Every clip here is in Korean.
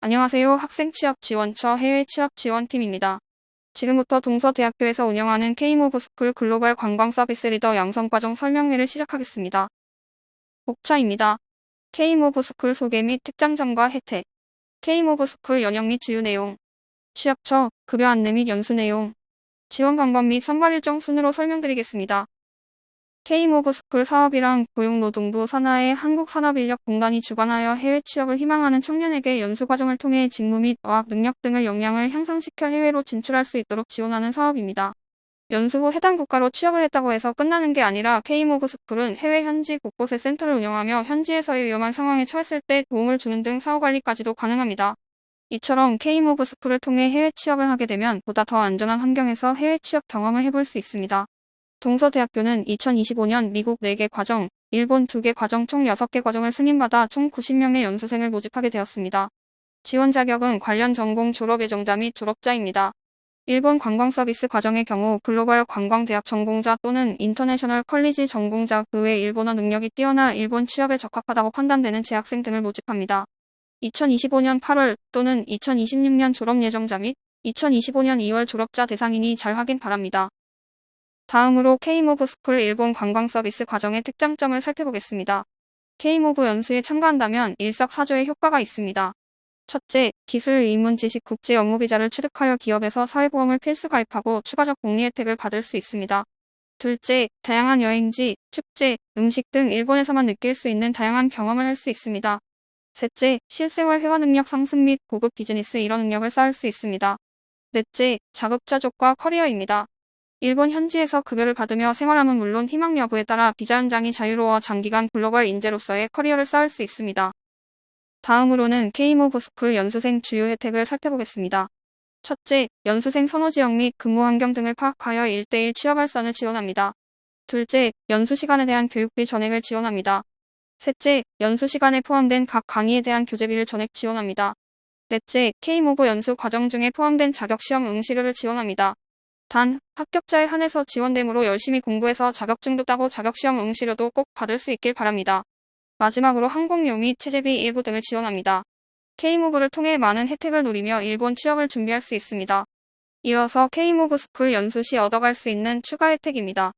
안녕하세요. 학생취업지원처 해외취업지원팀입니다. 지금부터 동서대학교에서 운영하는 K모브스쿨 글로벌 관광 서비스 리더 양성과정 설명회를 시작하겠습니다. 목차입니다. K모브스쿨 소개 및 특장점과 혜택, K모브스쿨 연영 및 주요 내용, 취업처, 급여 안내 및 연수 내용, 지원 방법 및 선발 일정 순으로 설명드리겠습니다. K모브스쿨 사업이랑 고용노동부 산하의 한국산업인력공단이 주관하여 해외 취업을 희망하는 청년에게 연수과정을 통해 직무 및 어학 능력 등을 역량을 향상시켜 해외로 진출할 수 있도록 지원하는 사업입니다. 연수 후 해당 국가로 취업을 했다고 해서 끝나는 게 아니라 K모브스쿨은 해외 현지 곳곳에 센터를 운영하며 현지에서의 위험한 상황에 처했을 때 도움을 주는 등 사후관리까지도 가능합니다. 이처럼 K모브스쿨을 통해 해외 취업을 하게 되면 보다 더 안전한 환경에서 해외 취업 경험을 해볼 수 있습니다. 동서대학교는 2025년 미국 4개 과정, 일본 2개 과정 총 6개 과정을 승인받아 총 90명의 연수생을 모집하게 되었습니다. 지원 자격은 관련 전공 졸업 예정자 및 졸업자입니다. 일본 관광서비스 과정의 경우 글로벌 관광대학 전공자 또는 인터내셔널 컬리지 전공자 그 외 일본어 능력이 뛰어나 일본 취업에 적합하다고 판단되는 재학생 등을 모집합니다. 2025년 8월 또는 2026년 졸업 예정자 및 2025년 2월 졸업자 대상이니 잘 확인 바랍니다. 다음으로 K모브스쿨 일본 관광 서비스 과정의 특장점을 살펴보겠습니다. K모브 연수에 참가한다면 일석사조의 효과가 있습니다. 첫째, 기술, 입문, 지식, 국제 업무 비자를 취득하여 기업에서 사회보험을 필수 가입하고 추가적 복리 혜택을 받을 수 있습니다. 둘째, 다양한 여행지, 축제, 음식 등 일본에서만 느낄 수 있는 다양한 경험을 할 수 있습니다. 셋째, 실생활 회화 능력 상승 및 고급 비즈니스 일어 능력을 쌓을 수 있습니다. 넷째, 자급자족과 커리어입니다. 일본 현지에서 급여를 받으며 생활함은 물론 희망 여부에 따라 비자 연장이 자유로워 장기간 글로벌 인재로서의 커리어를 쌓을 수 있습니다. 다음으로는 K모브스쿨 연수생 주요 혜택을 살펴보겠습니다. 첫째, 연수생 선호 지역 및 근무 환경 등을 파악하여 1:1 취업 알선을 지원합니다. 둘째, 연수 시간에 대한 교육비 전액을 지원합니다. 셋째, 연수 시간에 포함된 각 강의에 대한 교재비를 전액 지원합니다. 넷째, K모브 연수 과정 중에 포함된 자격시험 응시료를 지원합니다. 단, 합격자에 한해서 지원되므로 열심히 공부해서 자격증도 따고 자격시험 응시료도 꼭 받을 수 있길 바랍니다. 마지막으로 항공료 및 체재비 일부 등을 지원합니다. K모브를 통해 많은 혜택을 누리며 일본 취업을 준비할 수 있습니다. 이어서 K모브스쿨 연수 시 얻어갈 수 있는 추가 혜택입니다.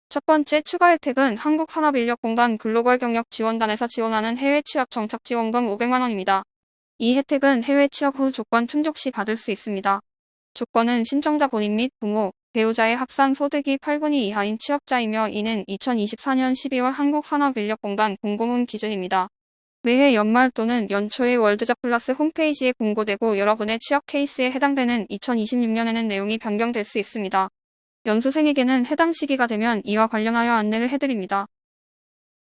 첫 번째 추가 혜택은 한국산업인력공단 글로벌 경력 지원단에서 지원하는 해외 취업 정착 지원금 500만 원입니다. 이 혜택은 해외 취업 후 조건 충족 시 받을 수 있습니다. 조건은 신청자 본인 및 부모, 배우자의 합산 소득이 8분위 이하인 취업자이며 이는 2024년 12월 한국산업인력공단 공고문 기준입니다. 매해 연말 또는 연초에 월드잡플러스 홈페이지에 공고되고 여러분의 취업 케이스에 해당되는 2026년에는 내용이 변경될 수 있습니다. 연수생에게는 해당 시기가 되면 이와 관련하여 안내를 해드립니다.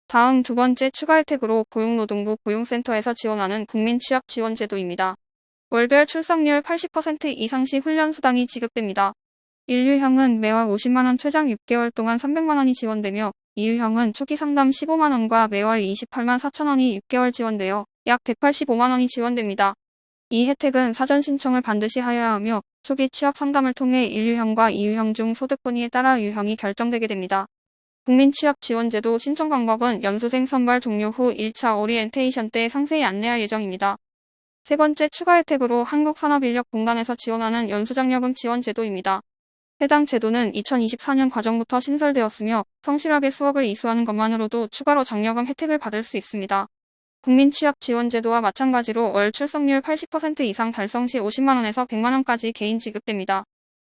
다음 두 번째 추가 혜택으로 고용노동부 고용센터에서 지원하는 국민취업지원제도입니다. 월별 출석률 80% 이상 시 훈련수당이 지급됩니다. 1유형은 매월 50만원 최장 6개월 동안 300만원이 지원되며 2유형은 초기 상담 15만원과 매월 28만 4천원이 6개월 지원되어 약 185만원이 지원됩니다. 이 혜택은 사전 신청을 반드시 하여야 하며 초기 취업 상담을 통해 1유형과 2유형 중 소득 분위에 따라 유형이 결정되게 됩니다. 국민취업지원제도 신청 방법은 연수생 선발 종료 후 1차 오리엔테이션 때 상세히 안내할 예정입니다. 세 번째 추가 혜택으로 한국산업인력공단에서 지원하는 연수장려금 지원제도입니다. 해당 제도는 2024년 과정부터 신설되었으며 성실하게 수업을 이수하는 것만으로도 추가로 장려금 혜택을 받을 수 있습니다. 국민취업지원제도와 마찬가지로 월 출석률 80% 이상 달성 시 50만원에서 100만원까지 개인 지급됩니다.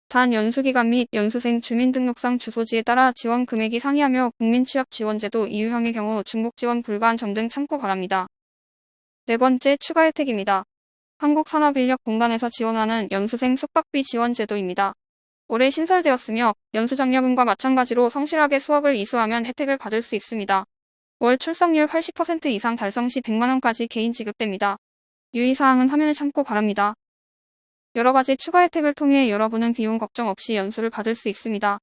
단 연수기간 및 연수생 주민등록상 주소지에 따라 지원 금액이 상이하며 국민취업지원제도 2유형의 경우 중복 지원 불가한 점 등 참고 바랍니다. 네 번째 추가 혜택입니다. 한국산업인력공단에서 지원하는 연수생 숙박비 지원제도입니다. 올해 신설되었으며 연수장려금과 마찬가지로 성실하게 수업을 이수하면 혜택을 받을 수 있습니다. 월 출석률 80% 이상 달성 시 100만원까지 개인 지급됩니다. 유의사항은 화면을 참고 바랍니다. 여러가지 추가 혜택을 통해 여러분은 비용 걱정 없이 연수를 받을 수 있습니다.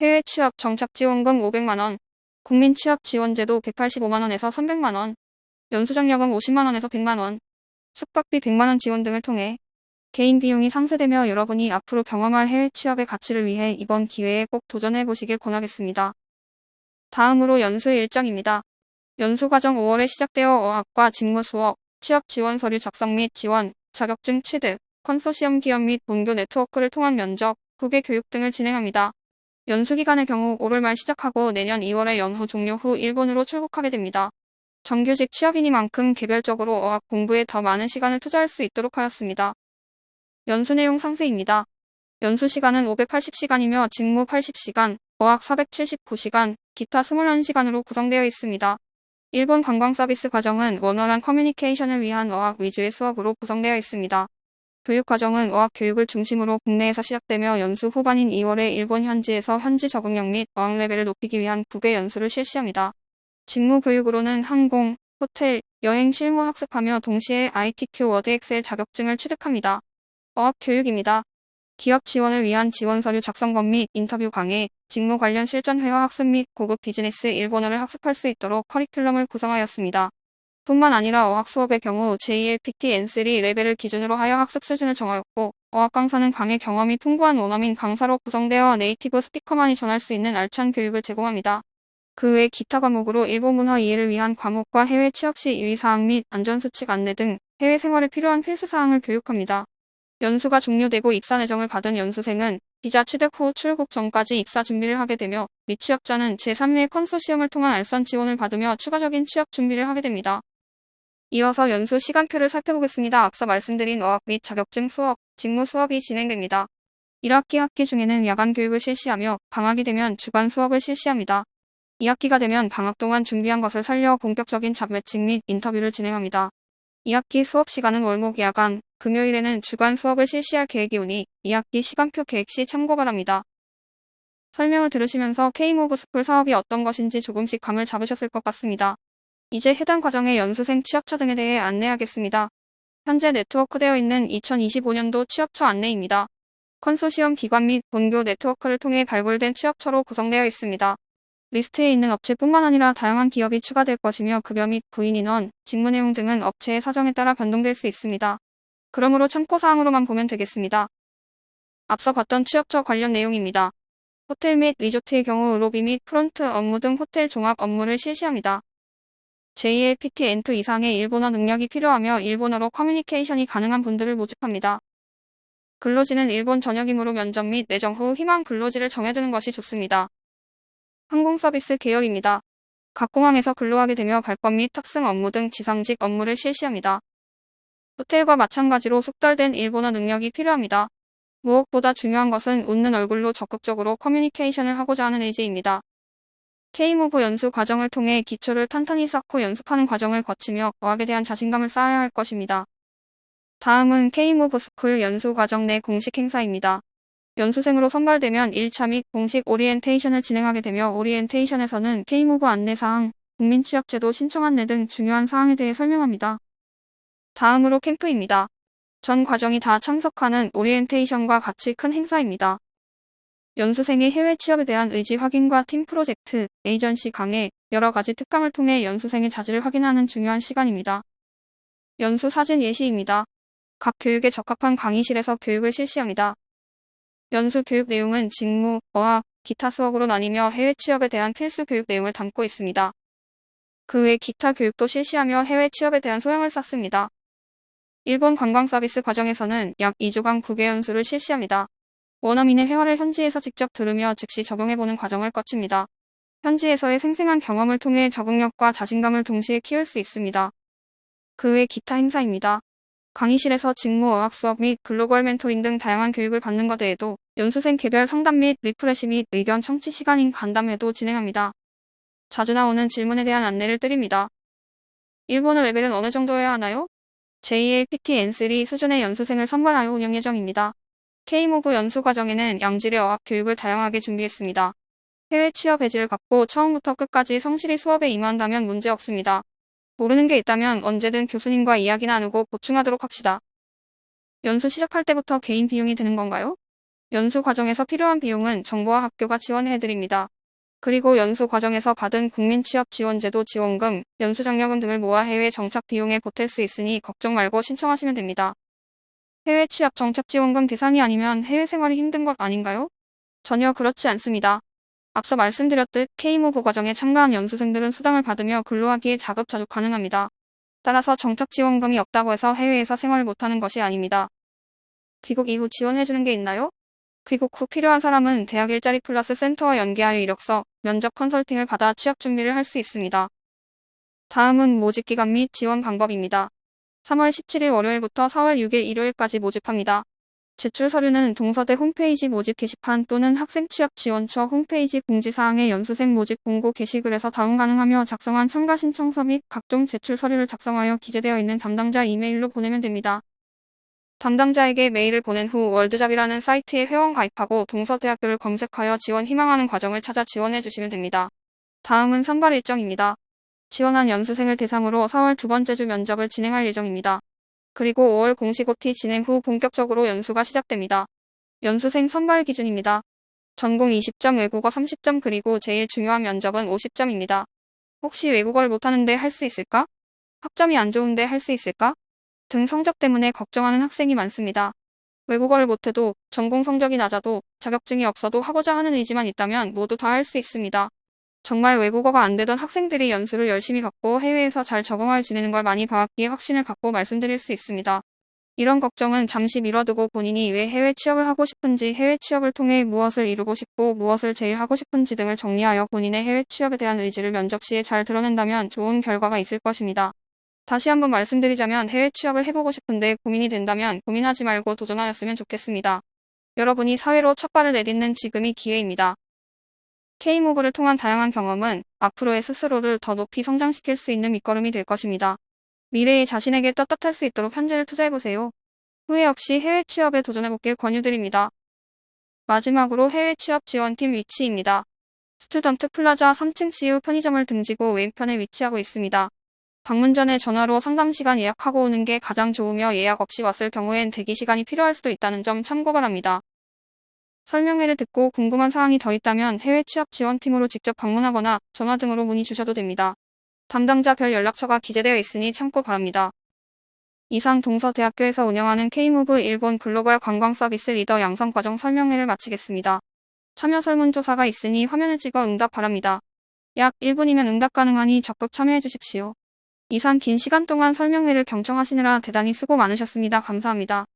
해외 취업 정착 지원금 500만원, 국민취업지원제도 185만원에서 300만원, 연수장려금 50만원에서 100만원, 숙박비 100만원 지원 등을 통해 개인 비용이 상쇄되며 여러분이 앞으로 경험할 해외 취업의 가치를 위해 이번 기회에 꼭 도전해 보시길 권하겠습니다. 다음으로 연수의 일정입니다. 연수 과정 5월에 시작되어 어학과 직무 수업, 취업 지원 서류 작성 및 지원, 자격증 취득, 컨소시엄 기업 및 본교 네트워크를 통한 면접, 국외 교육 등을 진행합니다. 연수기간의 경우 5월 말 시작하고 내년 2월에 연후 종료 후 일본으로 출국하게 됩니다. 정규직 취업이니만큼 개별적으로 어학 공부에 더 많은 시간을 투자할 수 있도록 하였습니다. 연수 내용 상세입니다. 연수 시간은 580시간이며 직무 80시간, 어학 479시간, 기타 21시간으로 구성되어 있습니다. 일본 관광 서비스 과정은 원활한 커뮤니케이션을 위한 어학 위주의 수업으로 구성되어 있습니다. 교육 과정은 어학 교육을 중심으로 국내에서 시작되며 연수 후반인 2월에 일본 현지에서 현지 적응력 및 어학 레벨을 높이기 위한 국외 연수를 실시합니다. 직무 교육으로는 항공, 호텔, 여행 실무 학습하며 동시에 ITQ 워드 엑셀 자격증을 취득합니다. 어학 교육입니다. 기업 지원을 위한 지원 서류 작성법 및 인터뷰 강의, 직무 관련 실전 회화 학습 및 고급 비즈니스 일본어를 학습할 수 있도록 커리큘럼을 구성하였습니다. 뿐만 아니라 어학 수업의 경우 JLPT N3 레벨을 기준으로 하여 학습 수준을 정하였고, 어학 강사는 강의 경험이 풍부한 원어민 강사로 구성되어 네이티브 스피커만이 전할 수 있는 알찬 교육을 제공합니다. 그 외 기타 과목으로 일본 문화 이해를 위한 과목과 해외 취업 시 유의사항 및 안전수칙 안내 등 해외 생활에 필요한 필수사항을 교육합니다. 연수가 종료되고 입사 내정을 받은 연수생은 비자 취득 후 출국 전까지 입사 준비를 하게 되며, 미취업자는 제3회 컨소시엄을 통한 알선 지원을 받으며 추가적인 취업 준비를 하게 됩니다. 이어서 연수 시간표를 살펴보겠습니다. 앞서 말씀드린 어학 및 자격증 수업, 직무 수업이 진행됩니다. 1학기 학기 중에는 야간 교육을 실시하며 방학이 되면 주간 수업을 실시합니다. 2학기가 되면 방학 동안 준비한 것을 살려 본격적인 잡 매칭 및 인터뷰를 진행합니다. 2학기 수업 시간은 월목 야간, 금요일에는 주간 수업을 실시할 계획이오니 2학기 시간표 계획 시 참고 바랍니다. 설명을 들으시면서 K모브스쿨 사업이 어떤 것인지 조금씩 감을 잡으셨을 것 같습니다. 이제 해당 과정의 연수생 취업처 등에 대해 안내하겠습니다. 현재 네트워크되어 있는 2025년도 취업처 안내입니다. 컨소시엄 기관 및 본교 네트워크를 통해 발굴된 취업처로 구성되어 있습니다. 리스트에 있는 업체뿐만 아니라 다양한 기업이 추가될 것이며 급여 및 부인 인원, 직무 내용 등은 업체의 사정에 따라 변동될 수 있습니다. 그러므로 참고사항으로만 보면 되겠습니다. 앞서 봤던 취업처 관련 내용입니다. 호텔 및 리조트의 경우 로비 및 프론트 업무 등 호텔 종합 업무를 실시합니다. JLPT N2 이상의 일본어 능력이 필요하며 일본어로 커뮤니케이션이 가능한 분들을 모집합니다. 근로지는 일본 전역이므로 면접 및 내정 후 희망 근로지를 정해두는 것이 좋습니다. 항공서비스 계열입니다. 각 공항에서 근로하게 되며 발권 및 탑승 업무 등 지상직 업무를 실시합니다. 호텔과 마찬가지로 숙달된 일본어 능력이 필요합니다. 무엇보다 중요한 것은 웃는 얼굴로 적극적으로 커뮤니케이션을 하고자 하는 의지입니다. K모브 연수 과정을 통해 기초를 탄탄히 쌓고 연습하는 과정을 거치며 어학에 대한 자신감을 쌓아야 할 것입니다. 다음은 K모브 스쿨 연수 과정 내 공식 행사입니다. 연수생으로 선발되면 1차 및 공식 오리엔테이션을 진행하게 되며, 오리엔테이션에서는 K모브 안내사항, 국민취업제도 신청 안내 등 중요한 사항에 대해 설명합니다. 다음으로 캠프입니다. 전 과정이 다 참석하는 오리엔테이션과 같이 큰 행사입니다. 연수생의 해외 취업에 대한 의지 확인과 팀 프로젝트, 에이전시 강해, 여러 가지 특강을 통해 연수생의 자질을 확인하는 중요한 시간입니다. 연수 사진 예시입니다. 각 교육에 적합한 강의실에서 교육을 실시합니다. 연수 교육 내용은 직무, 어학, 기타 수업으로 나뉘며 해외 취업에 대한 필수 교육 내용을 담고 있습니다. 그 외 기타 교육도 실시하며 해외 취업에 대한 소양을 쌓습니다. 일본 관광 서비스 과정에서는 약 2주간 국외 연수를 실시합니다. 원어민의 회화를 현지에서 직접 들으며 즉시 적용해보는 과정을 거칩니다. 현지에서의 생생한 경험을 통해 적응력과 자신감을 동시에 키울 수 있습니다. 그 외 기타 행사입니다. 강의실에서 직무 어학 수업 및 글로벌 멘토링 등 다양한 교육을 받는 것 외에도 연수생 개별 상담 및 리프레시 및 의견 청취 시간인 간담회도 진행합니다. 자주 나오는 질문에 대한 안내를 드립니다. 일본어 레벨은 어느 정도여야 하나요? JLPT N3 수준의 연수생을 선발하여 운영 예정입니다. K모브 연수 과정에는 양질의 어학 교육을 다양하게 준비했습니다. 해외 취업 배지를 갖고 처음부터 끝까지 성실히 수업에 임한다면 문제 없습니다. 모르는 게 있다면 언제든 교수님과 이야기 나누고 보충하도록 합시다. 연수 시작할 때부터 개인 비용이 드는 건가요? 연수 과정에서 필요한 비용은 정부와 학교가 지원해드립니다. 그리고 연수 과정에서 받은 국민취업지원제도 지원금, 연수장려금 등을 모아 해외 정착 비용에 보탤 수 있으니 걱정 말고 신청하시면 됩니다. 해외 취업 정착 지원금 대상이 아니면 해외 생활이 힘든 것 아닌가요? 전혀 그렇지 않습니다. 앞서 말씀드렸듯 K모브 과정에 참가한 연수생들은 수당을 받으며 근로하기에 자급자족 가능합니다. 따라서 정착 지원금이 없다고 해서 해외에서 생활을 못하는 것이 아닙니다. 귀국 이후 지원해주는 게 있나요? 귀국 후 필요한 사람은 대학 일자리 플러스 센터와 연계하여 이력서, 면접 컨설팅을 받아 취업 준비를 할 수 있습니다. 다음은 모집 기간 및 지원 방법입니다. 3월 17일 월요일부터 4월 6일 일요일까지 모집합니다. 제출 서류는 동서대 홈페이지 모집 게시판 또는 학생취업지원처 홈페이지 공지사항의 연수생 모집 공고 게시글에서 다운 가능하며 작성한 참가 신청서 및 각종 제출 서류를 작성하여 기재되어 있는 담당자 이메일로 보내면 됩니다. 담당자에게 메일을 보낸 후 월드잡이라는 사이트에 회원 가입하고 동서대학교를 검색하여 지원 희망하는 과정을 찾아 지원해 주시면 됩니다. 다음은 선발 일정입니다. 지원한 연수생을 대상으로 4월 두 번째 주 면접을 진행할 예정입니다. 그리고 5월 공식 OT 진행 후 본격적으로 연수가 시작됩니다. 연수생 선발 기준입니다. 전공 20점, 외국어 30점, 그리고 제일 중요한 면접은 50점입니다. 혹시 외국어를 못하는데 할 수 있을까? 학점이 안 좋은데 할 수 있을까? 등 성적 때문에 걱정하는 학생이 많습니다. 외국어를 못해도, 전공 성적이 낮아도, 자격증이 없어도 하고자 하는 의지만 있다면 모두 다 할 수 있습니다. 정말 외국어가 안 되던 학생들이 연수를 열심히 받고 해외에서 잘 적응하여 지내는 걸 많이 봐왔기에 확신을 갖고 말씀드릴 수 있습니다. 이런 걱정은 잠시 미뤄두고 본인이 왜 해외 취업을 하고 싶은지, 해외 취업을 통해 무엇을 이루고 싶고 무엇을 제일 하고 싶은지 등을 정리하여 본인의 해외 취업에 대한 의지를 면접 시에 잘 드러낸다면 좋은 결과가 있을 것입니다. 다시 한번 말씀드리자면 해외 취업을 해보고 싶은데 고민이 된다면 고민하지 말고 도전하였으면 좋겠습니다. 여러분이 사회로 첫 발을 내딛는 지금이 기회입니다. K무브를 통한 다양한 경험은 앞으로의 스스로를 더 높이 성장시킬 수 있는 밑거름이 될 것입니다. 미래에 자신에게 떳떳할 수 있도록 현재를 투자해보세요. 후회 없이 해외 취업에 도전해보길 권유드립니다. 마지막으로 해외 취업 지원팀 위치입니다. 스튜던트 플라자 3층 CU 편의점을 등지고 왼편에 위치하고 있습니다. 방문 전에 전화로 상담시간 예약하고 오는 게 가장 좋으며 예약 없이 왔을 경우엔 대기시간이 필요할 수도 있다는 점 참고 바랍니다. 설명회를 듣고 궁금한 사항이 더 있다면 해외 취업 지원팀으로 직접 방문하거나 전화 등으로 문의 주셔도 됩니다. 담당자 별 연락처가 기재되어 있으니 참고 바랍니다. 이상 동서대학교에서 운영하는 K무브 일본 글로벌 관광 서비스 리더 양성과정 설명회를 마치겠습니다. 참여 설문조사가 있으니 화면을 찍어 응답 바랍니다. 약 1분이면 응답 가능하니 적극 참여해 주십시오. 이상 긴 시간 동안 설명회를 경청하시느라 대단히 수고 많으셨습니다. 감사합니다.